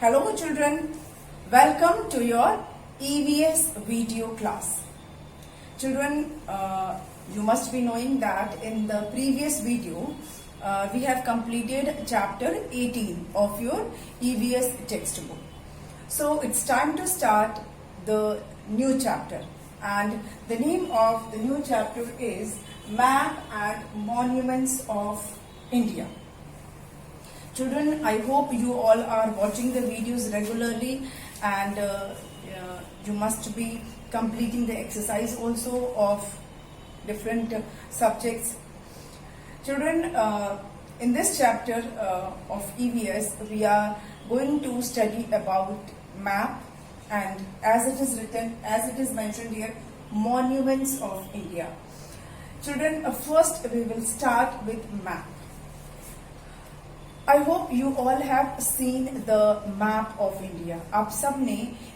Hello children, welcome to your EVS video class. Children, you must be knowing that in the previous video we have completed chapter 18 of your EVS textbook. So it's time to start the new chapter, and the name of the new chapter is Map and Monuments of India. Children, I hope you all are watching the videos regularly, and you must be completing the exercise also of different subjects. Children, in this chapter of EVS, we are going to study about map and, as it is written, as it is mentioned here, monuments of India. Children, first we will start with map. I hope you all have seen the map of India. आप सब ने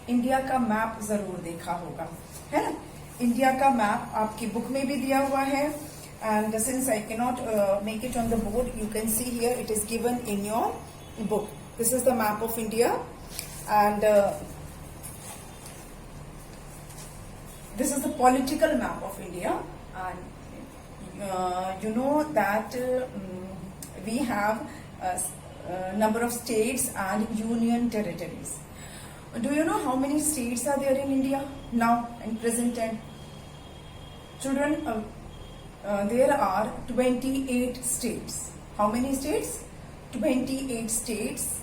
India का map जरूर देखा होगा, है ना? India का मैप आपकी बुक में भी दिया हुआ है, and since I cannot make it on the board, you can see here it is given in your book. This is the map of India, and this is the political map of India, and you know that we have number of states and union territories. Do you know how many states are there in India now in present time? Children, there are 28 states. How many states? 28 states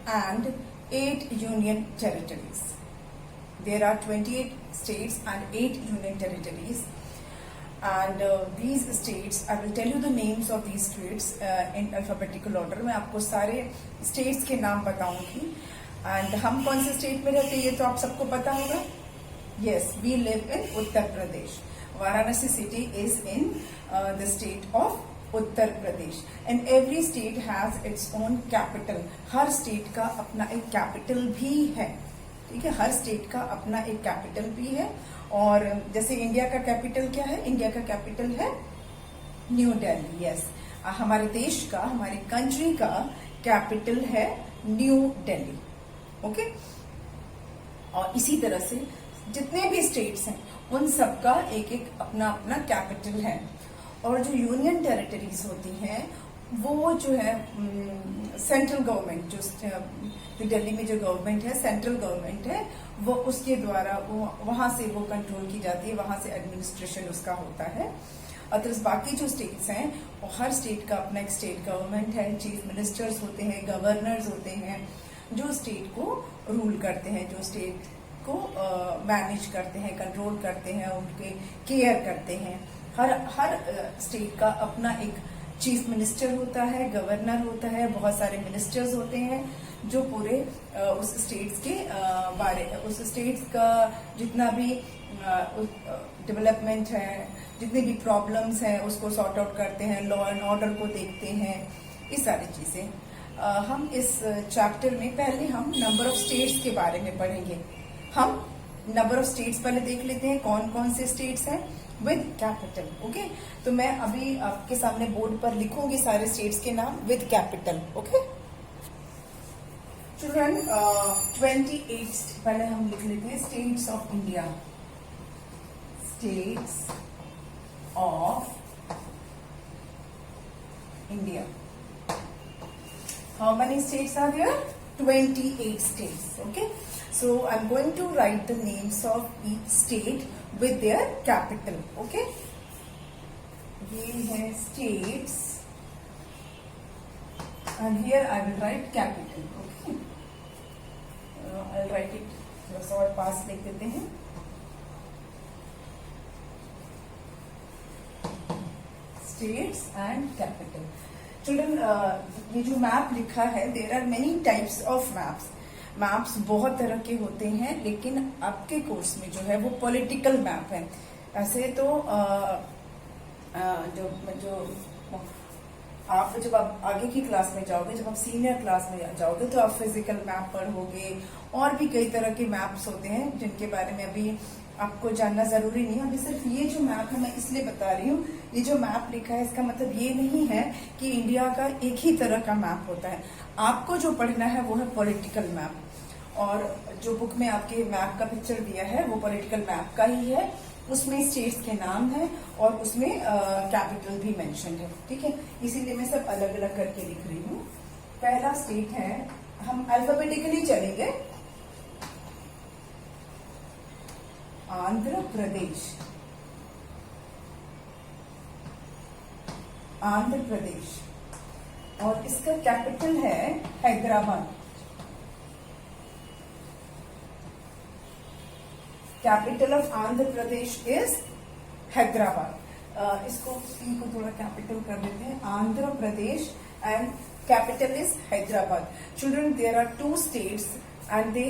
and 8 union territories. There are 28 states and 8 union territories. And these states, I will tell you the names of these states in alphabetical order. मैं आपको सारे states के नाम बताऊंगी. And हम कौन से state में रहते हैं ये तो आप सबको पता होगा. Yes, we live in Uttar Pradesh. Varanasi city is in the state of Uttar Pradesh. And every state has its own capital. Her state का अपना एक capital भी है. ठीक है, हर स्टेट का अपना एक कैपिटल भी है. और जैसे इंडिया का कैपिटल क्या है? इंडिया का कैपिटल है न्यू दिल्ली. यस, हमारे देश का, हमारे कंट्री का कैपिटल है न्यू दिल्ली. ओके, और इसी तरह से जितने भी स्टेट्स हैं उन सबका एक एक अपना अपना कैपिटल है. और जो यूनियन टेरिटरीज होती हैं वो जो है सेंट्रल गवर्नमेंट, जो दिल्ली में जो गवर्नमेंट है, सेंट्रल गवर्नमेंट है, वो उसके द्वारा वहां से वो कंट्रोल की जाती है, वहां से एडमिनिस्ट्रेशन उसका होता है. अदरवाइज बाकी जो स्टेट्स हैं वो हर स्टेट का अपना एक स्टेट गवर्नमेंट है, चीफ मिनिस्टर्स होते हैं, गवर्नर्स होते हैं, जो स्टेट को रूल करते हैं, जो स्टेट को मैनेज करते हैं, कंट्रोल करते हैं, उनके केयर करते हैं. हर स्टेट का अपना एक चीफ मिनिस्टर होता है, गवर्नर होता है, बहुत सारे मिनिस्टर्स होते हैं जो पूरे उस स्टेट्स के उस स्टेट्स का जितना भी डेवलपमेंट है, जितनी भी प्रॉब्लम्स हैं उसको सॉर्ट आउट करते हैं, लॉ एंड ऑर्डर को देखते हैं, ये सारी चीजें. हम इस चैप्टर में पहले हम नंबर ऑफ स्टेट्स के बारे में पढ़ेंगे. हम नंबर ऑफ स्टेट्स पहले देख लेते हैं, कौन कौन से स्टेट्स हैं विद कैपिटल. ओके, तो मैं अभी आपके सामने बोर्ड पर लिखूंगी सारे स्टेट्स के नाम विद कैपिटल. ओके चिल्ड्रन, 28 पहले हम लिख लेते हैं states of India. States of India. How many states are there? 28 states. Okay, so I'm going to write the names of each state with their capital. Okay, ये है states and here I will write capital. Okay, I'll write it थोड़ा सा और पास लिख देते हैं. States and capital. Children, ये जो मैप लिखा है, there are many types of maps. Maps बहुत तरह के होते हैं, लेकिन आपके कोर्स में जो है वो पॉलिटिकल मैप है. ऐसे तो जो आप जब आप आगे की क्लास में जाओगे, जब आप सीनियर क्लास में जाओगे, तो आप फिजिकल मैप पढ़ोगे और भी कई तरह के मैप्स होते हैं जिनके बारे में अभी आपको जानना जरूरी नहीं है। अभी सिर्फ ये जो मैप है मैं इसलिए बता रही हूँ, ये जो मैप लिखा है इसका मतलब ये नहीं है कि इंडिया का एक ही तरह का मैप होता है। आपको जो पढ़ना है वो है पॉलिटिकल मैप, और जो बुक में आपके मैप का पिक्चर दिया है वो पॉलिटिकल मैप का ही है। उसमें स्टेट्स के नाम है और उसमें कैपिटल भी मेंशन है, ठीक है। इसीलिए मैं सब अलग अलग करके लिख रही हूँ। पहला स्टेट है, हम अल्फाबेटिकली चलेंगे, आंध्र प्रदेश। आंध्र प्रदेश, और इसका कैपिटल है Hyderabad. Capital of Andhra Pradesh is Hyderabad. इसको सी को थोड़ा कैपिटल कर देते हैं, Andhra Pradesh, and capital is Hyderabad. Children, there are 2 states and they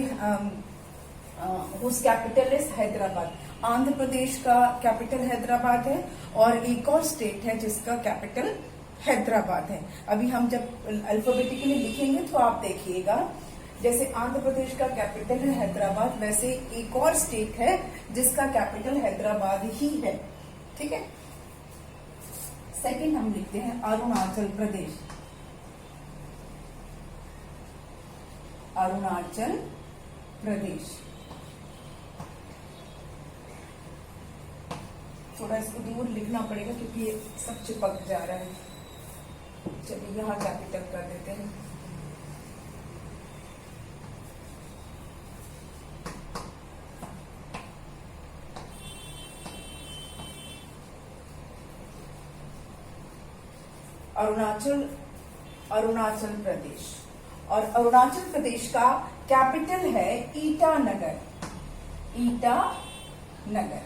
whose capital is Hyderabad. Andhra Pradesh का कैपिटल हैदराबाद है और एक और स्टेट है जिसका कैपिटल हैदराबाद है। अभी हम जब अल्फाबेटिकली लिखेंगे तो आप देखिएगा, जैसे आंध्र प्रदेश का कैपिटल है हैदराबाद, वैसे एक और स्टेट है जिसका कैपिटल हैदराबाद ही है, ठीक है। सेकंड हम लिखते हैं अरुणाचल प्रदेश। अरुणाचल प्रदेश, थोड़ा इसको दूर लिखना पड़ेगा क्योंकि ये सब चिपक जा रहा है। चलिए यहाँ कैपिटल कर देते हैं। अरुणाचल प्रदेश, और अरुणाचल प्रदेश का कैपिटल है Itanagar. Itanagar,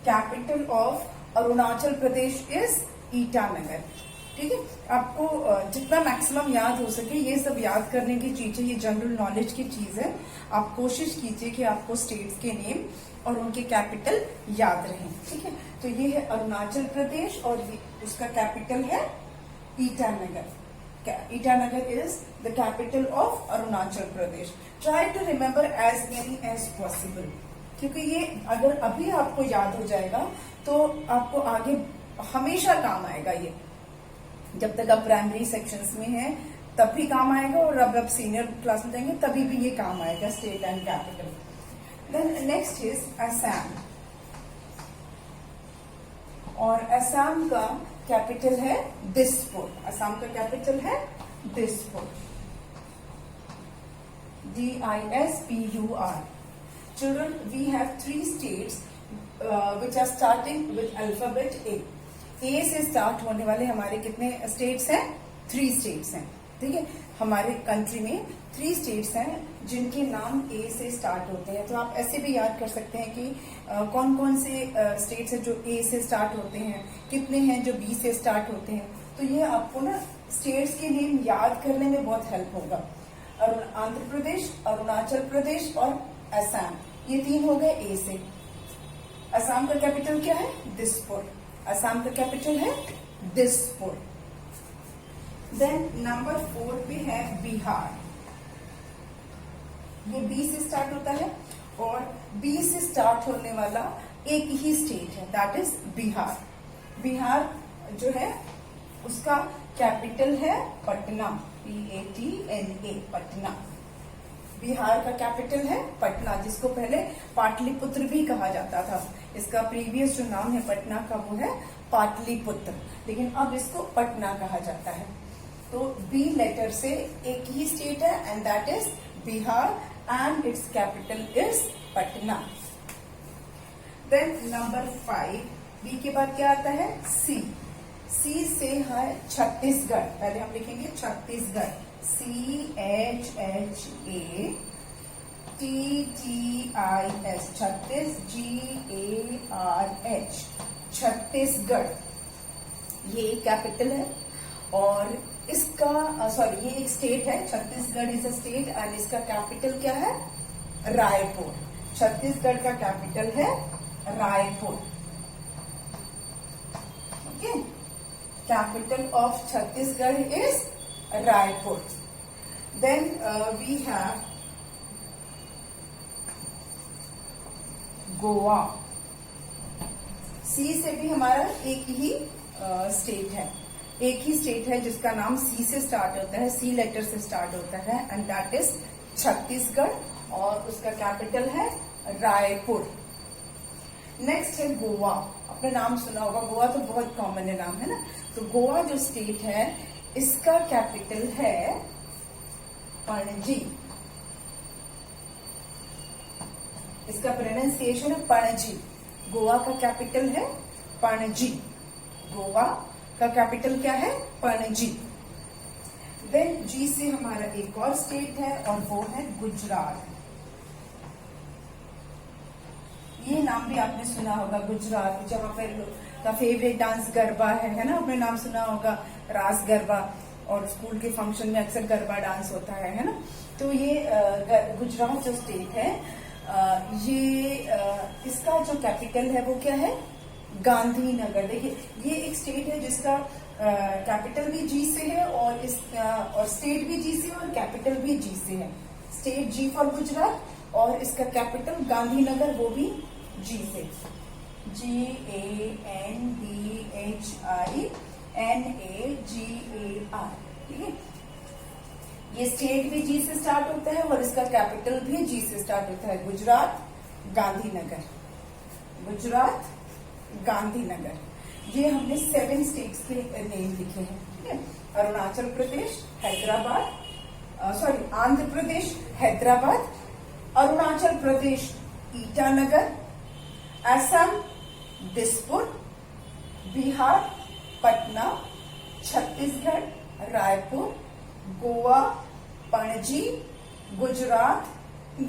capital of Arunachal Pradesh is Itanagar, ठीक है। आपको जितना मैक्सिमम याद हो सके ये सब याद करने की चीज है, ये जनरल नॉलेज की चीज है। आप कोशिश कीजिए कि आपको स्टेट्स के नेम और उनके कैपिटल याद रहें, ठीक है। तो ये है अरुणाचल प्रदेश और उसका कैपिटल है Itanagar. Itanagar is the capital of Arunachal Pradesh. Try to remember as many as possible, क्योंकि ये अगर अभी आपको याद हो जाएगा तो आपको आगे हमेशा काम आएगा। ये जब तक आप प्राइमरी सेक्शंस में हैं तब भी काम आएगा, और अब आप सीनियर क्लास में जाएंगे तभी भी ये काम आएगा, state and capital. Then next is Assam, और असम का कैपिटल है दिसपुर। असम का कैपिटल है Dispur, DISPUR। Children, we have 3 states which are starting with alphabet A. A से स्टार्ट होने वाले हमारे कितने स्टेट्स हैं? 3 स्टेट्स हैं, ठीक है। हमारे कंट्री में 3 स्टेट्स हैं जिनके नाम A से स्टार्ट होते हैं। तो आप ऐसे भी याद कर सकते हैं कि कौन कौन से स्टेट्स हैं जो A से स्टार्ट होते हैं, कितने हैं जो B से स्टार्ट होते हैं। तो ये आपको ना स्टेट्स के नेम याद करने में बहुत हेल्प होगा। आंध्र प्रदेश, अरुणाचल प्रदेश और असम, ये 3 हो गए A से। असम का कैपिटल क्या है? दिसपुर। असम का कैपिटल है दिसपुर। देन नंबर 4 पे है बिहार। ये बी से स्टार्ट होता है और बी से स्टार्ट होने वाला एक ही स्टेट है, दैट इज बिहार। बिहार जो है उसका कैपिटल है पटना, PATNA, पटना। बिहार का कैपिटल है पटना, जिसको पहले पाटलिपुत्र भी कहा जाता था। इसका प्रीवियस जो नाम है पटना का वो है पाटलिपुत्र, लेकिन अब इसको पटना कहा जाता है। तो बी लेटर से एक ही स्टेट है and that is Bihar and its capital is Patna. Then number 5, B के बाद क्या आता है? सी। सी से है छत्तीसगढ़। पहले हम लिखेंगे छत्तीसगढ़, CHHATTIS, छत्तीस, GARH, छत्तीसगढ़। ये कैपिटल है और इसका ये एक स्टेट है। Chhattisgarh is a state and इसका कैपिटल क्या है? रायपुर। छत्तीसगढ़ का कैपिटल है Raipur, okay. capital of Chhattisgarh is Raipur. Then we have Goa. C से भी हमारा एक ही स्टेट है, एक ही स्टेट है जिसका नाम सी से स्टार्ट होता है, सी लेटर से स्टार्ट होता है, एंड दैट इज छत्तीसगढ़, और उसका कैपिटल है रायपुर. नेक्स्ट है गोवा. आपने नाम सुना होगा, गोवा तो बहुत कॉमन है नाम, है ना. तो गोवा जो स्टेट है इसका कैपिटल है पणजी. इसका प्रोनाउंसिएशन है पणजी. गोवा का कैपिटल है पणजी. गोवा का कैपिटल क्या है? पणजी. देन जी से हमारा एक और स्टेट है और वो है गुजरात. ये नाम भी आपने सुना होगा, गुजरात, जहां पर का फेवरेट डांस गरबा है ना. आपने नाम सुना होगा रास गरबा, और स्कूल के फंक्शन में अक्सर गरबा डांस होता है ना. तो ये गुजरात जो स्टेट है, ये इसका जो कैपिटल है वो क्या है? गांधीनगर. देखिए ये एक स्टेट है जिसका कैपिटल भी जी से है, और स्टेट भी जी से है, और कैपिटल भी जी से है. स्टेट जी फॉर गुजरात, और इसका कैपिटल गांधीनगर, वो भी जी से. GANDHINAGAR. ठीक है. ये स्टेट भी जी से स्टार्ट होता है और इसका कैपिटल भी जी से स्टार्ट होता है. गुजरात गांधीनगर. गुजरात गांधीनगर. ये हमने 7 स्टेट्स के नेम लिखे हैं. ठीक है. अरुणाचल प्रदेश, हैदराबाद, आंध्र प्रदेश, हैदराबाद, अरुणाचल प्रदेश ईटानगर, असम दिसपुर, बिहार पटना, छत्तीसगढ़ रायपुर, गोवा पणजी, गुजरात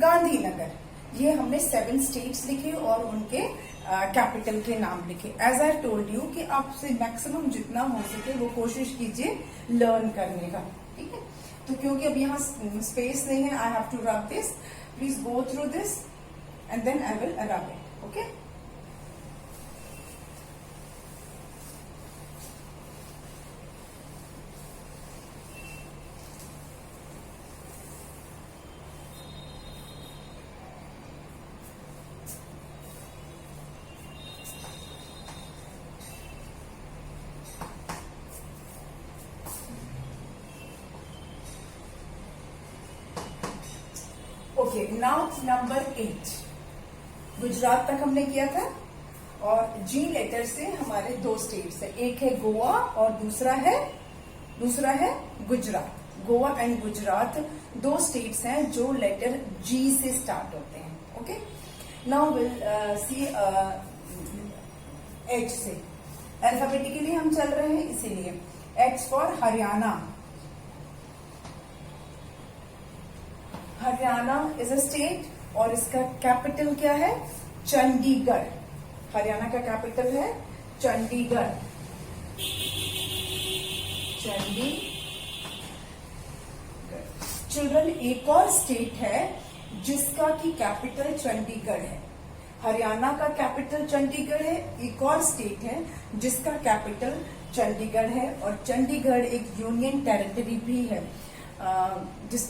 गांधीनगर. ये हमने 7 स्टेट्स लिखे और उनके कैपिटल के नाम लिखे. एज आई टोल्ड यू कि आपसे मैक्सिमम जितना हो सके वो कोशिश कीजिए लर्न करने का. ठीक है. तो क्योंकि अब यहाँ स्पेस नहीं है, I have to rub this. Please go through this and then I will rub it. Okay. Okay, now number 8. Gujarat तक हमने किया था, और जी लेटर से हमारे 2 स्टेट्स है. एक है गोवा और दूसरा है गुजरात. गोवा एंड गुजरात 2 स्टेट्स हैं जो लेटर जी से स्टार्ट होते हैं. Okay. Now will see H से. अल्फाबेटिकली हम चल रहे हैं, इसीलिए H for Haryana. Haryana is a state और इसका कैपिटल क्या है? चंडीगढ़. हरियाणा का कैपिटल है चंडीगढ़. चिल्ड्रन, एक और स्टेट है जिसका की कैपिटल चंडीगढ़ है. हरियाणा का कैपिटल चंडीगढ़ है. एक और स्टेट है जिसका कैपिटल चंडीगढ़ है, और चंडीगढ़ एक यूनियन टेरिटरी भी है,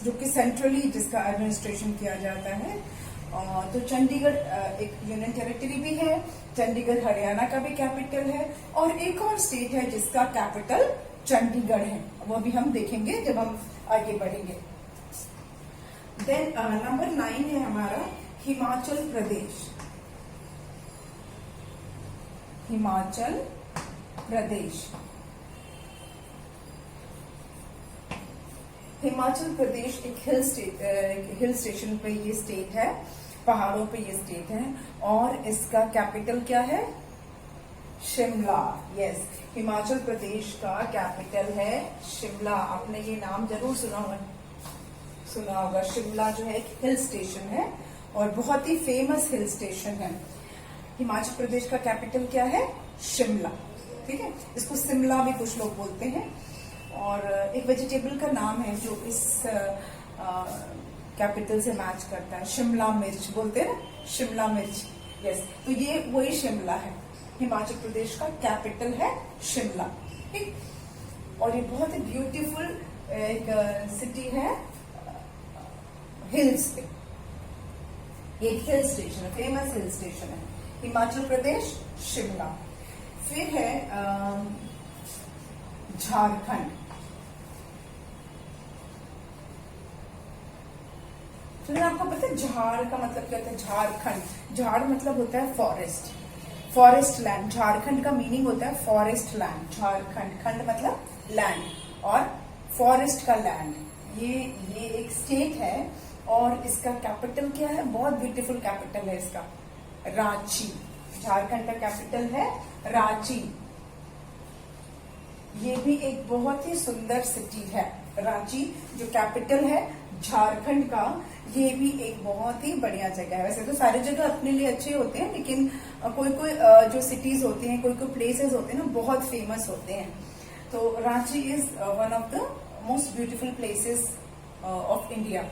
जो कि सेंट्रली जिसका एडमिनिस्ट्रेशन किया जाता है. तो चंडीगढ़ एक यूनियन टेरिटरी भी है. चंडीगढ़ हरियाणा का भी कैपिटल है, और एक और स्टेट है जिसका कैपिटल चंडीगढ़ है. वो भी हम देखेंगे जब हम आगे बढ़ेंगे. देन नंबर 9 है हमारा हिमाचल प्रदेश. हिमाचल प्रदेश. हिमाचल प्रदेश एक हिल स्टेशन पे ये स्टेट है, पहाड़ों पे ये स्टेट है, और इसका कैपिटल क्या है? शिमला. यस, हिमाचल प्रदेश का कैपिटल है शिमला. आपने ये नाम जरूर सुना होगा. शिमला जो है एक हिल स्टेशन है और बहुत ही फेमस हिल स्टेशन है. हिमाचल प्रदेश का कैपिटल क्या है? शिमला. ठीक है. इसको शिमला भी कुछ लोग बोलते हैं. और एक वेजिटेबल का नाम है जो इस कैपिटल से मैच करता है. शिमला मिर्च बोलते हैं ना, शिमला मिर्च. यस, तो ये वही शिमला है. हिमाचल प्रदेश का कैपिटल है शिमला. ठीक। और ये बहुत ही ब्यूटीफुल एक सिटी है, हिल्स पे, एक हिल स्टेशन है, फेमस हिल स्टेशन है, हिमाचल प्रदेश, शिमला। फिर है झारखंड। फिर आपको पता है झाड़ का मतलब क्या होता है? झारखंड, झाड़ मतलब होता है फॉरेस्ट, फॉरेस्ट लैंड। झारखंड का मीनिंग होता है फॉरेस्ट लैंड। झारखंड, खंड मतलब लैंड और फॉरेस्ट का लैंड। ये एक स्टेट है और इसका कैपिटल क्या है? बहुत ब्यूटीफुल कैपिटल है इसका, रांची। झारखंड का कैपिटल है रांची। ये भी एक बहुत ही सुंदर सिटी है, रांची जो कैपिटल है झारखंड का। ये भी एक बहुत ही बढ़िया जगह है। वैसे तो सारी जगह अपने लिए अच्छे होते हैं, लेकिन कोई कोई जो सिटीज होते हैं, कोई कोई प्लेसेस होते हैं ना, बहुत फेमस होते हैं। तो Ranchi is one of the most beautiful places of India.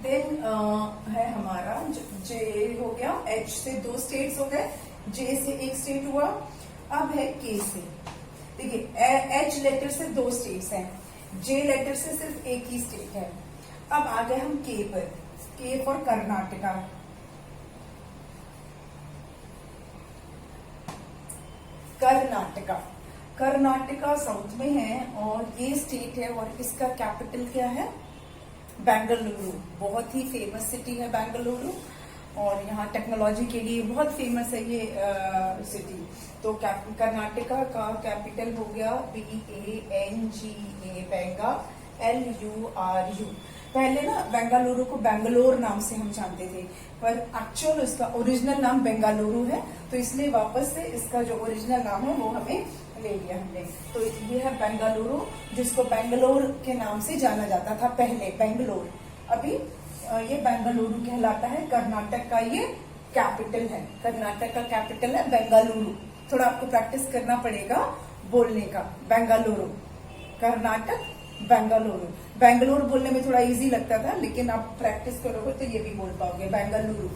Then है हमारा जे हो गया, एच से 2 स्टेट्स हो गए, जे से 1 स्टेट हुआ। अब है के से। देखिए एच लेटर से 2 स्टेट्स हैं, जे लेटर से सिर्फ 1 ही स्टेट है। अब आ गए हम के पर, के फॉर कर्नाटका। कर्नाटका, कर्नाटका साउथ में है और ये स्टेट है और इसका कैपिटल क्या है? बेंगलुरु। बहुत ही फेमस सिटी है बेंगलुरु और यहाँ टेक्नोलॉजी के लिए बहुत फेमस है ये सिटी। तो कर्नाटका का कैपिटल हो गया BANGA, बेंगा, LURU। पहले ना बेंगलुरु को बेंगलोर नाम से हम जानते थे, पर एक्चुअल इसका ओरिजिनल नाम बेंगलुरु है, तो इसलिए वापस से इसका जो ओरिजिनल नाम है वो हमें ले लिया हमने। तो ये है बेंगलुरु, जिसको बेंगलोर के नाम से जाना जाता था पहले, बेंगलोर। अभी ये बेंगलुरु कहलाता है। कर्नाटक का ये कैपिटल है, कर्नाटक का कैपिटल है बेंगलुरु। थोड़ा आपको प्रैक्टिस करना पड़ेगा बोलने का, बेंगलुरु, कर्नाटक, बेंगलुरु। बेंगलोर बोलने में थोड़ा इजी लगता था, लेकिन आप प्रैक्टिस करोगे तो ये भी बोल पाओगे, Bengaluru.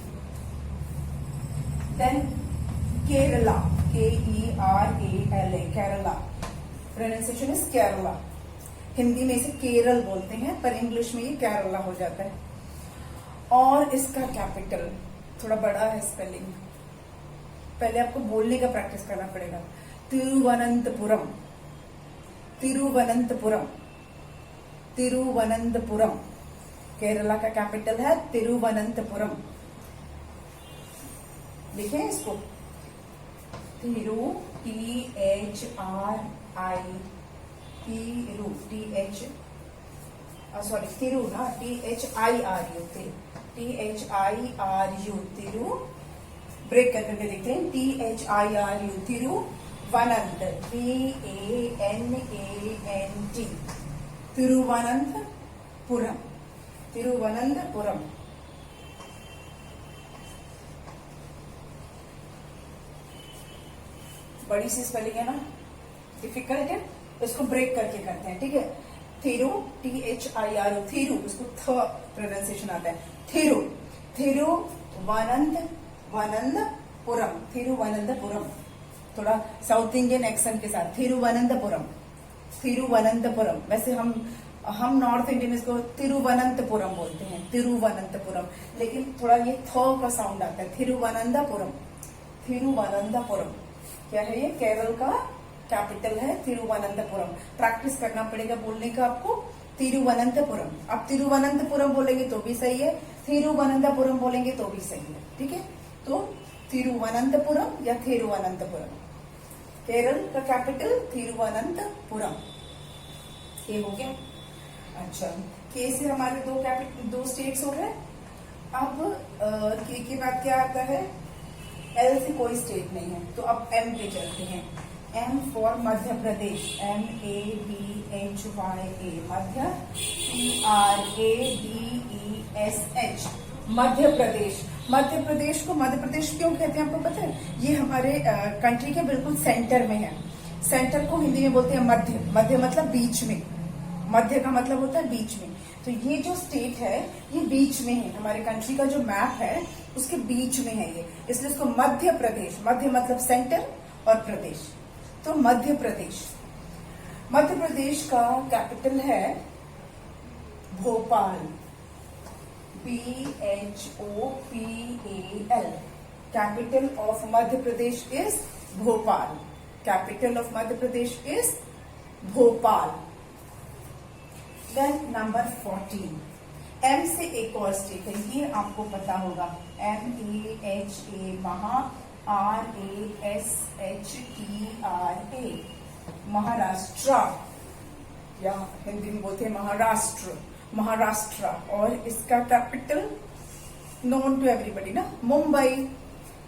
Then Kerala, KERALA, Kerala. Pronunciation is Kerala. Hindi में इसे केरल बोलते हैं, पर इंग्लिश में ये केरला हो जाता है। और इसका कैपिटल थोड़ा बड़ा है स्पेलिंग, पहले आपको बोलने का प्रैक्टिस करना पड़ेगा। तिरुवनंतपुरम, तिरुवनंतपुरम, तिरुवनंतपुरम। केरला का कैपिटल है तिरुवनंतपुरम। लिखें इसको, तिरु, THRI, तिरु ना, THIRU, तिरु। ब्रेक करके देखते हैं, THIRU, तिरुवनंत, TANANT, तिरुवनंतपुरम, तिरुवनंतपुरम। बड़ी सी स्पेलिंग है ना, डिफिकल्ट है, इसको ब्रेक करके करते हैं, ठीक है। थिरु, THIRU, थिरु, इसको थ प्रोनाउंसिएशन आता है, थिरु, तिरुवनंतपुरम, तिरुवनंतपुरम। थोड़ा साउथ इंडियन एक्सेंट के साथ, तिरुवनंतपुरम, तिरुवनंतपुरम। वैसे हम नॉर्थ इंडियन इसको तिरुवनंतपुरम बोलते हैं, तिरुवनंतपुरम, लेकिन थोड़ा ये थ का साउंड आता है, तिरुवनंतपुरम, तिरुवनंतपुरम। क्या है ये? केरल का कैपिटल है तिरुवनंतपुरम। प्रैक्टिस करना पड़ेगा बोलने का आपको, तिरुवनंतपुरम। आप तिरुवनंतपुरम बोलेंगे तो भी सही है, तिरुवनंतपुरम बोलेंगे तो भी सही है, ठीक है। तो तिरुवनंतपुरम या थिरुवनंतपुरम, केरल का कैपिटल तिरुवनंतपुरम। ये हो गया। अच्छा, के से हमारे 2 स्टेट्स हो गए। अब के बाद क्या आता है? एल से कोई स्टेट नहीं है, तो अब एम पे चलते हैं। M for Madhya Pradesh, MADHYA, Madhya, PRADESH, Madhya Pradesh. Madhya Pradesh को मध्य प्रदेश क्यों कहते हैं आपको पता है? ये हमारे कंट्री के बिल्कुल सेंटर में है। सेंटर को हिंदी में बोलते हैं मध्य, मध्य मतलब बीच में, मध्य का मतलब होता है बीच में। तो ये जो स्टेट है ये बीच में है, हमारे कंट्री का जो मैप है उसके बीच में है ये, इसलिए इसको मध्य प्रदेश, मध्य मतलब सेंटर और प्रदेश। तो तो मध्य प्रदेश। मध्य प्रदेश का कैपिटल है Bhopal, BHOPAL। Capital of Madhya Pradesh is Bhopal. Capital of Madhya Pradesh is Bhopal. Then number 14, M से एक और स्टेट है, ये आपको पता होगा, MAHA, महा, RASHTRA, महाराष्ट्र, या हिंदी में बोलते हैं महाराष्ट्र, महाराष्ट्र। और इसका कैपिटल नोन टू एवरीबडी ना, मुंबई,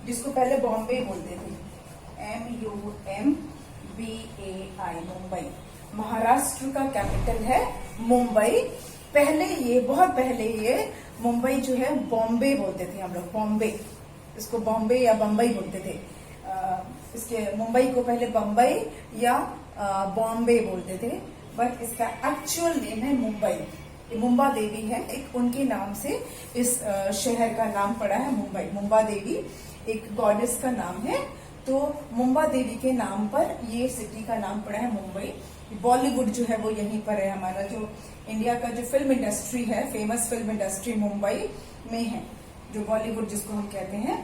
जिसको पहले बॉम्बे बोलते थे, MUMBAI, मुंबई। महाराष्ट्र का कैपिटल है मुंबई। पहले ये, बहुत पहले ये मुंबई जो है बॉम्बे बोलते थे हम लोग, बॉम्बे, इसको बॉम्बे या बम्बई बोलते थे। इसके मुंबई को पहले बम्बई या बॉम्बे बोलते थे, बट इसका एक्चुअल नेम है मुंबई। मुंबा देवी है एक, उनके नाम से इस शहर का नाम पड़ा है मुंबई। मुंबा देवी एक गॉडेस का नाम है, तो मुंबा देवी के नाम पर ये सिटी का नाम पड़ा है मुंबई। बॉलीवुड जो है वो यहीं पर है। हमारा जो इंडिया का जो फिल्म इंडस्ट्री है, फेमस फिल्म इंडस्ट्री मुंबई में है, जो बॉलीवुड जिसको हम कहते हैं।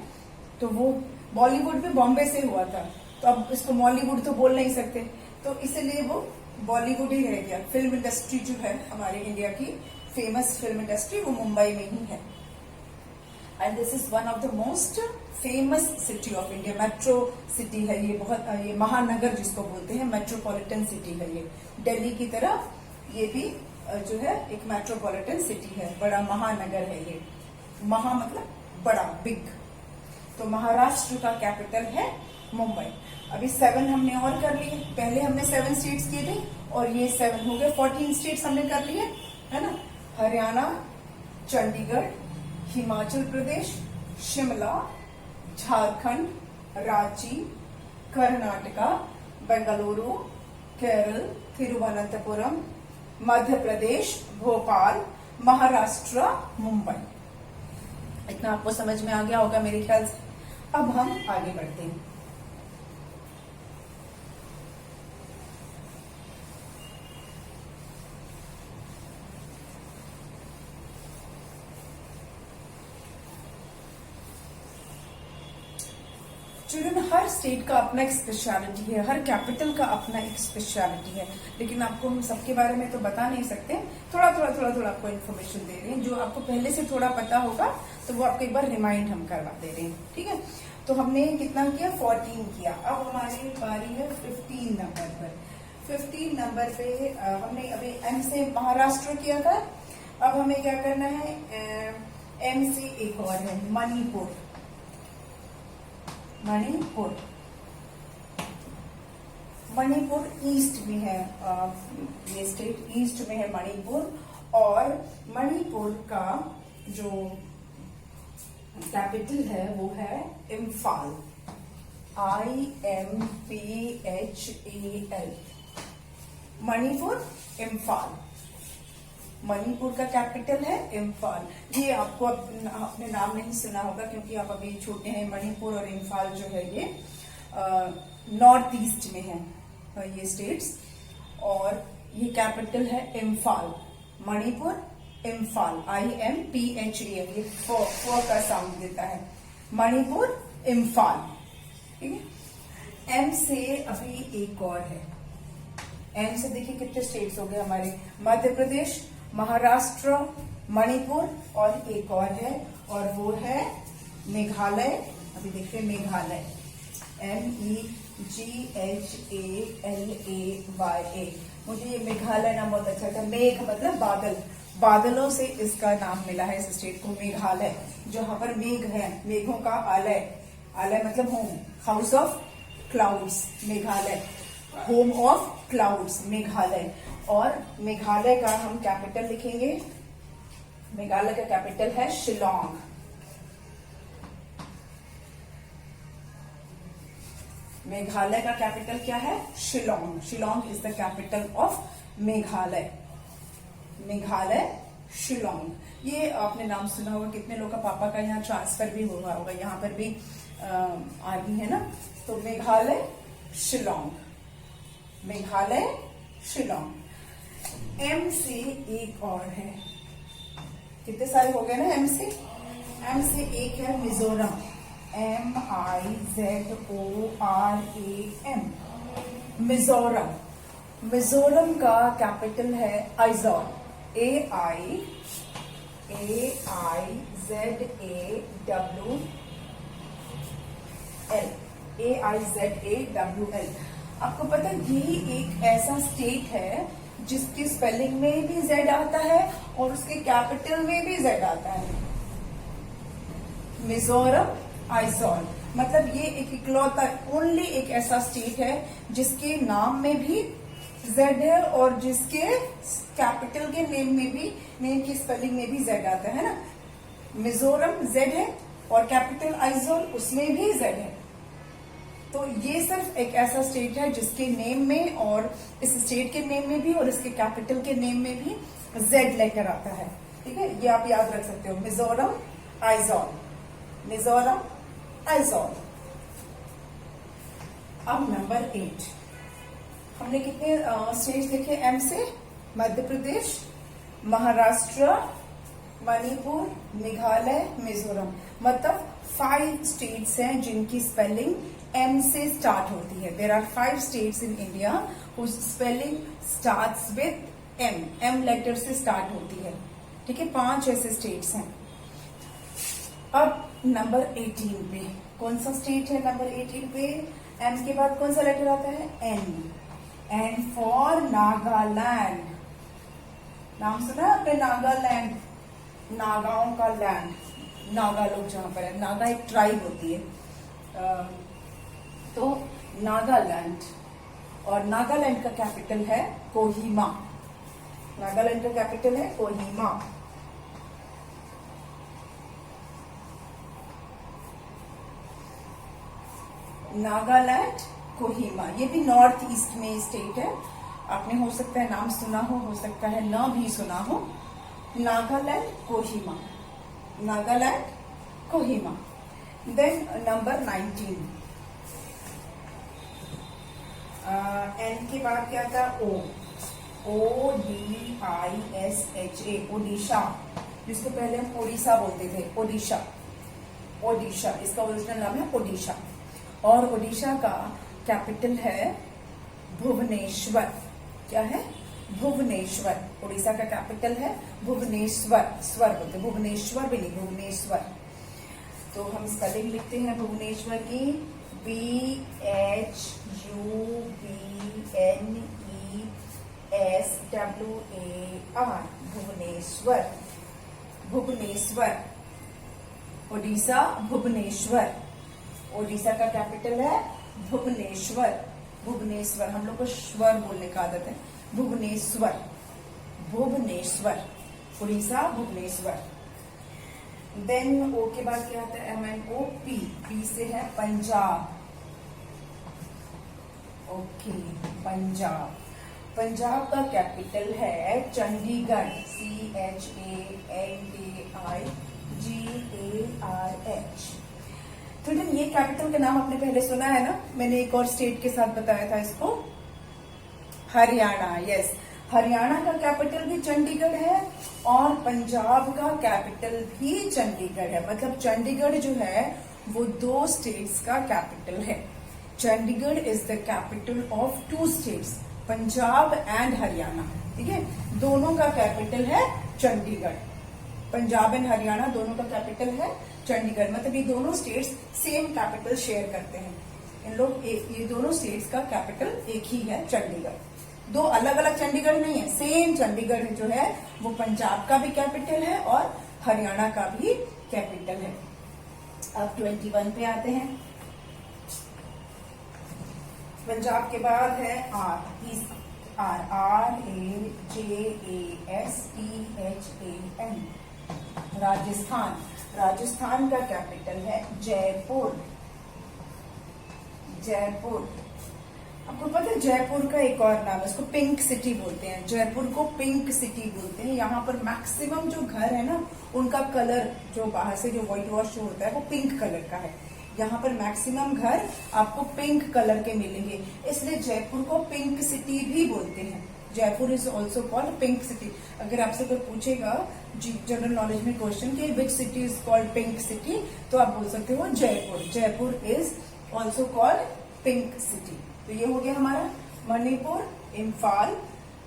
तो वो बॉलीवुड भी बॉम्बे से हुआ था, तो अब इसको मॉलीवुड तो बोल नहीं सकते, तो इसलिए वो बॉलीवुड ही रह गया। फिल्म इंडस्ट्री जो है हमारे इंडिया की फेमस फिल्म इंडस्ट्री, वो मुंबई में ही है। And this is one of the most famous city of India. Metro city है ये, बहुत, ये महानगर जिसको बोलते हैं, मेट्रोपॉलिटन सिटी है ये। दिल्ली की तरह ये भी जो है एक मेट्रोपॉलिटन सिटी है, बड़ा महानगर है ये। महा मतलब बड़ा, बिग। तो महाराष्ट्र का कैपिटल है मुंबई। अभी 7 हमने और कर लिए। पहले हमने 7 स्टेट्स किए थे और ये 7 हो गए, 14 स्टेट्स हमने कर लिए, है ना। हरियाणा, चंडीगढ़, हिमाचल प्रदेश, शिमला, झारखंड, रांची, कर्नाटका, बेंगलुरु, केरल, तिरुवनंतपुरम, मध्य प्रदेश, भोपाल, महाराष्ट्र, मुंबई। इतना आपको समझ में आ गया होगा मेरे ख्याल से। अब हम आगे बढ़ते हैं। चिल्ड्रन, हर स्टेट का अपना एक स्पेशलिटी है, हर कैपिटल का अपना एक स्पेशलिटी है, लेकिन आपको हम सबके बारे में तो बता नहीं सकते। थोड़ा आपको इन्फॉर्मेशन दे रहे हैं। जो आपको पहले से थोड़ा पता होगा तो वो आपको एक बार रिमाइंड हम करवा दे रहे हैं, ठीक है। तो हमने कितना किया, 14 किया। अब हमारी बारी है 15 नंबर पर। 15 नंबर पे हमने अभी एम से महाराष्ट्र किया था। अब हमें क्या करना है, एम से एक और है, मणिपुर। मणिपुर, मणिपुर ईस्ट में है, ये स्टेट ईस्ट में है मणिपुर। और मणिपुर का जो कैपिटल है वो है इम्फाल, IMPHAL। मणिपुर, इम्फाल। मणिपुर का कैपिटल है इम्फाल। ये आपको अपने नाम नहीं सुना होगा क्योंकि आप अभी छोटे हैं। मणिपुर और इम्फाल जो है ये नॉर्थ ईस्ट में है ये स्टेट्स, और ये कैपिटल है इम्फाल। मणिपुर, इम्फाल, IMPHAL। ये फो का साउंड देता है, मणिपुर, इम्फाल, ठीक है। एम से अभी एक और है। एम से देखिए कितने स्टेट्स हो गए हमारे, मध्य प्रदेश, महाराष्ट्र, मणिपुर, और एक और है, और वो है मेघालय। अभी देखते हैं मेघालय, MEGHALAY। मुझे ये मेघालय नाम बहुत अच्छा था। मेघ मतलब बादल, बादलों से इसका नाम मिला है इस स्टेट को, मेघालय। जहां पर मेघ है, मेघों का आलय, आलय मतलब home, house of clouds, Meghalaya, home of clouds, Meghalaya. और मेघालय का हम कैपिटल लिखेंगे, मेघालय का कैपिटल है शिलोंग। मेघालय का कैपिटल क्या है, Shillong. Shillong is the capital of Meghalaya. Meghalaya, Shillong. ये आपने नाम सुना होगा, कितने लोग का पापा का यहाँ ट्रांसफर भी हुआ होगा, यहाँ पर भी आर्मी है ना। तो मेघालय, शिलोंग, मेघालय, शिलोंग। एम से एक और है, कितने सारे हो गए ना एम से? एम से एक है मिजोरम, MIZORAM, मिजोरम। मिजोरम का कैपिटल है आइजॉल, AIZAWL। आपको पता है ये एक ऐसा स्टेट है जिसकी स्पेलिंग में भी जेड आता है और उसके कैपिटल में भी जेड आता है। मिजोरम, आइजॉल, मतलब ये एक इकलौता ओनली एक ऐसा स्टेट है जिसके नाम में भी जेड है और जिसके कैपिटल के नेम में भी, नेम की स्पेलिंग में भी जेड आता है ना। मिजोरम जेड है और कैपिटल आइजॉल उसमें भी जेड है। तो ये सिर्फ एक ऐसा स्टेट है जिसके नेम में और इस स्टेट के नेम में भी और इसके कैपिटल के नेम में भी जेड लेकर आता है। ठीक है, ये आप याद रख सकते हो, मिजोरम, आइजॉल, मिजोरम, आइजॉल। अब नंबर 8, हमने कितने स्टेट्स देखे एम से? मध्य प्रदेश, महाराष्ट्र, मणिपुर, मेघालय, मिजोरम। मतलब 5 स्टेट्स हैं जिनकी स्पेलिंग एम से स्टार्ट होती है। There are 5 states in India whose spelling starts with M, M letter से स्टार्ट होती है। ठीक है, 5 ऐसे स्टेट्स हैं। अब नंबर 18 पे कौन सा स्टेट है? नंबर 18 पे एम के बाद कौन सा लेटर आता है? एन। N for Nagaland. नाम सुना आपने? नागालैंड, नागाओं का लैंड, नागा लोग जहां पर है। नागा एक ट्राइब होती है। तो नागालैंड, और नागालैंड का कैपिटल है कोहिमा। नागालैंड का कैपिटल है कोहिमा। नागालैंड, कोहिमा, ये भी नॉर्थ ईस्ट में स्टेट है। आपने हो सकता है नाम सुना हो सकता है ना भी सुना हो। Nagaland, Kohima, Nagaland, Kohima. Then number 19, N के बाद क्या था? ODISHA, ओडिशा, जिसको पहले हम ओडिशा बोलते थे। ओडिशा, ओडिशा, इसका ओरिजिनल नाम है ओडिशा। और ओडिशा का कैपिटल है भुवनेश्वर। क्या है? भुवनेश्वर। ओडिशा का कैपिटल है भुवनेश्वर, स्वर बोलते, भुवनेश्वर भी नहीं, भुवनेश्वर। तो हम स्पेलिंग लिखते हैं भुवनेश्वर की, BHUVNESWAR, भुवनेश्वर, भुवनेश्वर, ओडिशा, भुवनेश्वर। ओडिशा का कैपिटल है भुवनेश्वर, भुवनेश्वर। हम लोग को स्वर बोलने का आदत है। भुवनेश्वर, भुवनेश्वर, उड़ीसा, भुवनेश्वर। देन ओ के बाद क्या आता है? MNO, पी से है पंजाब। ओके, पंजाब। पंजाब का कैपिटल है चंडीगढ़, CHANDIGARH। तो ये कैपिटल के नाम आपने पहले सुना है ना? मैंने एक और स्टेट के साथ बताया था इसको, हरियाणा। यस, हरियाणा का कैपिटल भी चंडीगढ़ है और पंजाब का कैपिटल भी चंडीगढ़ है। मतलब चंडीगढ़ जो है वो 2 स्टेट्स का कैपिटल है। Chandigarh is the capital of 2 states, Punjab and Haryana. ठीक है, दोनों का कैपिटल है चंडीगढ़। पंजाब एंड हरियाणा दोनों का कैपिटल है चंडीगढ़। मतलब ये दोनों स्टेट्स सेम कैपिटल शेयर करते हैं। इन लोग ये दोनों स्टेट्स का कैपिटल एक ही है, चंडीगढ़। 2 अलग अलग चंडीगढ़ नहीं है, सेम चंडीगढ़ जो है वो पंजाब का भी कैपिटल है और हरियाणा का भी कैपिटल है। अब 21 पे आते हैं। पंजाब के बाद है RAJASTHAN, राजस्थान। राजस्थान का कैपिटल है जयपुर, जयपुर। आपको पता है जयपुर का एक और नाम है, उसको पिंक सिटी बोलते हैं। जयपुर को पिंक सिटी बोलते हैं। यहाँ पर मैक्सिमम जो घर है ना, उनका कलर जो बाहर से जो व्हाइट वॉश जो होता है वो पिंक कलर का है। यहाँ पर मैक्सिमम घर आपको पिंक कलर के मिलेंगे, इसलिए जयपुर को पिंक सिटी भी बोलते हैं। Jaipur is also called pink city. अगर आपसे कोई पूछेगा जनरल नॉलेज में क्वेश्चन कि which city is called pink city, तो आप बोल सकते हो Jaipur. Jaipur is also called pink city. तो ये हो गया हमारा मणिपुर, इम्फाल,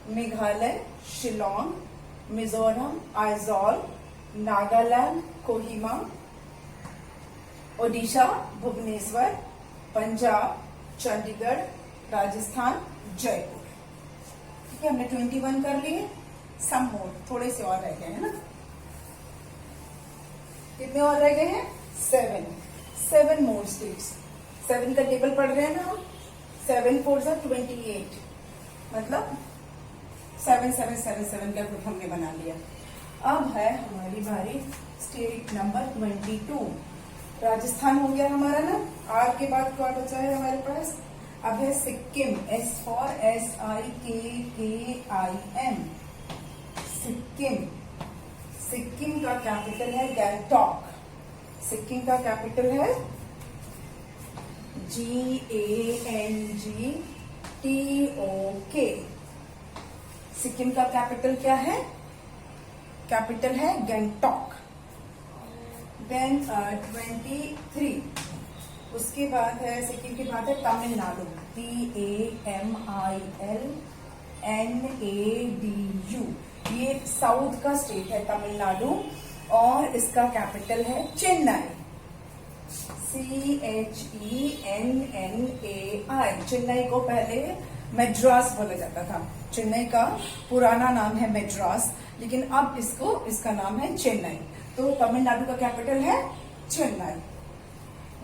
मेघालय, शिलोंग, मिजोरम, आइजॉल, नागालैंड, कोहिमा, ओडिशा, भुवनेश्वर, पंजाब, चंडीगढ़, राजस्थान, जयपुर। ठीक है, हमने 21 कर लिए। सम मोर, थोड़े से और रह गए हैं ना। कितने और रह गए हैं? 7 मोर स्टेट्स। 7 का टेबल पढ़ रहे हैं ना हम। 7 4 28, मतलब 7 7 7 7 का ग्रुप हमने बना लिया। अब है हमारी बारी स्टेट नंबर 22। राजस्थान हो गया हमारा ना। आर के बाद क्या बचा है हमारे पास? अब है Sikkim, S for SIKKIM, Sikkim. Sikkim का कैपिटल है गैंगटॉक। सिक्किम का कैपिटल है GANGTOK। सिक्किम का कैपिटल क्या है? कैपिटल है गैंगटॉक। देन 23, उसके बाद है सिक्किम के बाद है तमिलनाडु, TAMILNADU। ये साउथ का स्टेट है तमिलनाडु, और इसका कैपिटल है चेन्नई, CHENNAI। चेन्नई को पहले मैड्रास बोला जाता था। चेन्नई का पुराना नाम है मैड्रास, लेकिन अब इसका नाम है चेन्नई। तो तमिलनाडु का कैपिटल है चेन्नई।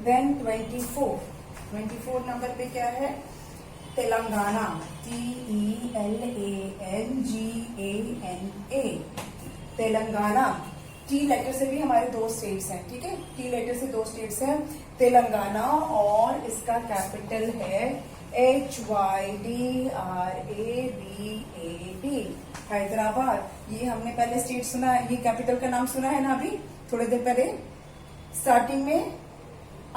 देन 24 नंबर पे क्या है? Telangana, TELANGANA। Telangana. T letter से भी हमारे 2 स्टेट्स हैं, ठीक है। टी लेटर से 2 स्टेट्स हैं, तेलंगाना, और इसका कैपिटल है HYDRABAD, हैदराबाद। ये हमने पहले स्टेट सुना है, ये कैपिटल का नाम सुना है ना अभी थोड़ी देर पहले स्टार्टिंग में।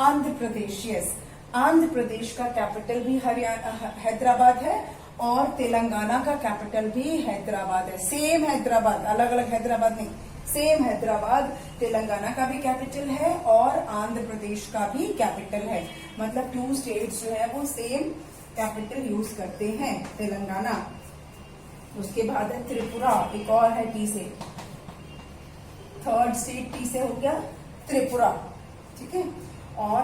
आंध्र प्रदेश, यस। आंध्र प्रदेश का कैपिटल भी हैदराबाद है, और तेलंगाना का कैपिटल भी हैदराबाद है। सेम हैदराबाद, अलग अलग हैदराबाद नहीं, सेम हैदराबाद। तेलंगाना का भी कैपिटल है और आंध्र प्रदेश का भी कैपिटल है। मतलब 2 स्टेट्स जो है वो सेम कैपिटल यूज करते हैं, तेलंगाना। उसके बाद है त्रिपुरा, एक और है टी से। 3rd स्टेट टी से हो गया त्रिपुरा, ठीक है। और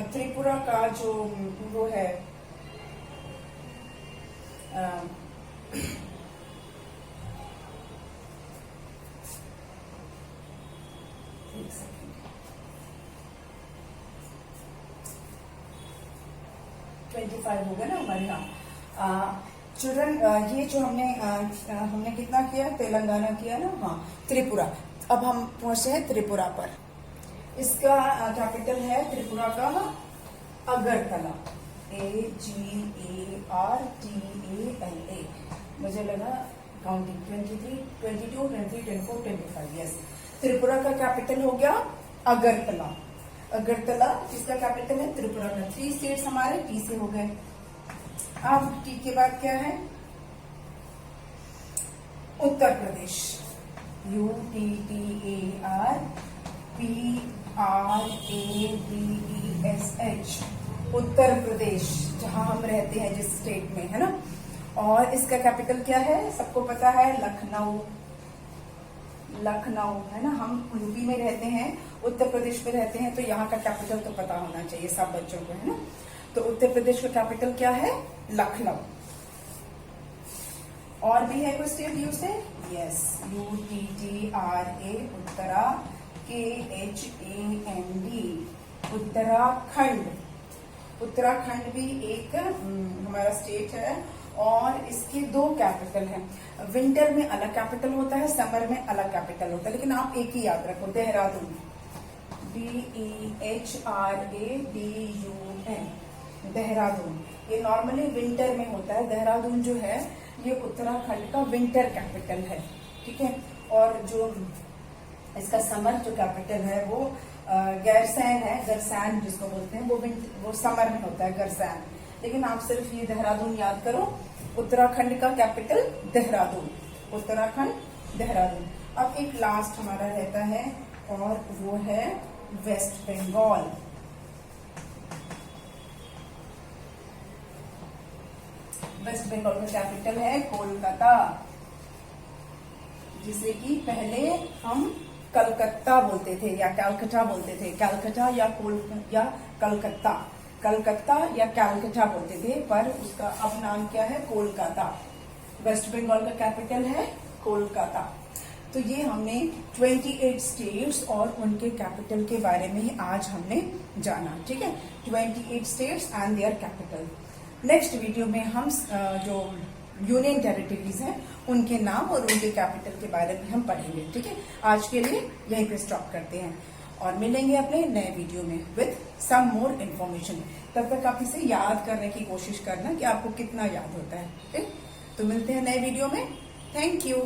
त्रिपुरा का जो वो है एक सेकेंड, 25 हो गया ना हमारे यहाँ। चिल्ड्रन, ये जो हमने कितना किया? तेलंगाना किया ना, हाँ, त्रिपुरा। अब हम पहुंचे हैं त्रिपुरा पर। इसका कैपिटल है त्रिपुरा का अगरतला, AGARTALA। मुझे लगा काउंटिंग 23, 22, 23, 24, 25, यस। त्रिपुरा का कैपिटल हो गया अगरतला। अगरतला इसका कैपिटल है त्रिपुरा का। 3 स्टेट्स हमारे टी से हो गए। अब टी के बाद क्या है? उत्तर प्रदेश, UTTARPRADESH, उत्तर प्रदेश, जहां हम रहते हैं जिस स्टेट में, है ना। और इसका कैपिटल क्या है? सबको पता है, लखनऊ। लखनऊ है ना। हम यूपी में रहते हैं, उत्तर प्रदेश में रहते हैं, तो यहाँ का कैपिटल तो पता होना चाहिए सब बच्चों को, है ना। तो उत्तर प्रदेश का कैपिटल क्या है? लखनऊ। और भी है कोई स्टेट यू से? Yes, UTTRA, Uttara, KHAND, Uttarakhand. Uttarakhand भी एक हमारा स्टेट है, और इसके 2 कैपिटल हैं। विंटर में अलग कैपिटल होता है, समर में अलग कैपिटल होता है, लेकिन आप एक ही याद रखो, देहरादून, DEHRADUN, देहरादून। ये नॉर्मली विंटर में होता है। देहरादून जो है ये उत्तराखंड का विंटर कैपिटल है, ठीक है। और जो इसका समर जो कैपिटल है वो गैरसैन है, गरसैन जिसको बोलते हैं, वो समर में होता है गरसैन। लेकिन आप सिर्फ ये देहरादून याद करो। उत्तराखंड का कैपिटल देहरादून, उत्तराखंड देहरादून। अब एक लास्ट हमारा रहता है और वो है वेस्ट बंगाल। वेस्ट बंगाल का कैपिटल है कोलकाता, जिसे कि पहले हम कलकत्ता बोलते थे या कैलकटा बोलते थे। कैलकटा या कलकत्ता, कलकत्ता या कैलकटा बोलते थे, पर उसका अब नाम क्या है? कोलकाता। वेस्ट बंगाल का कैपिटल है कोलकाता। तो ये हमने 28 स्टेट्स और उनके कैपिटल के बारे में आज हमने जाना। ठीक है, 28 states and their capital. Next video में हम जो यूनियन टेरिटरीज हैं उनके नाम और उनके कैपिटल के बारे में हम पढ़ेंगे। ठीक है, आज के लिए यहीं पे स्टॉप करते हैं और मिलेंगे अपने नए वीडियो में विद सम मोर इन्फॉर्मेशन। तब तक आप इसे याद करने की कोशिश करना कि आपको कितना याद होता है। ठीक, तो मिलते हैं नए वीडियो में। Thank you.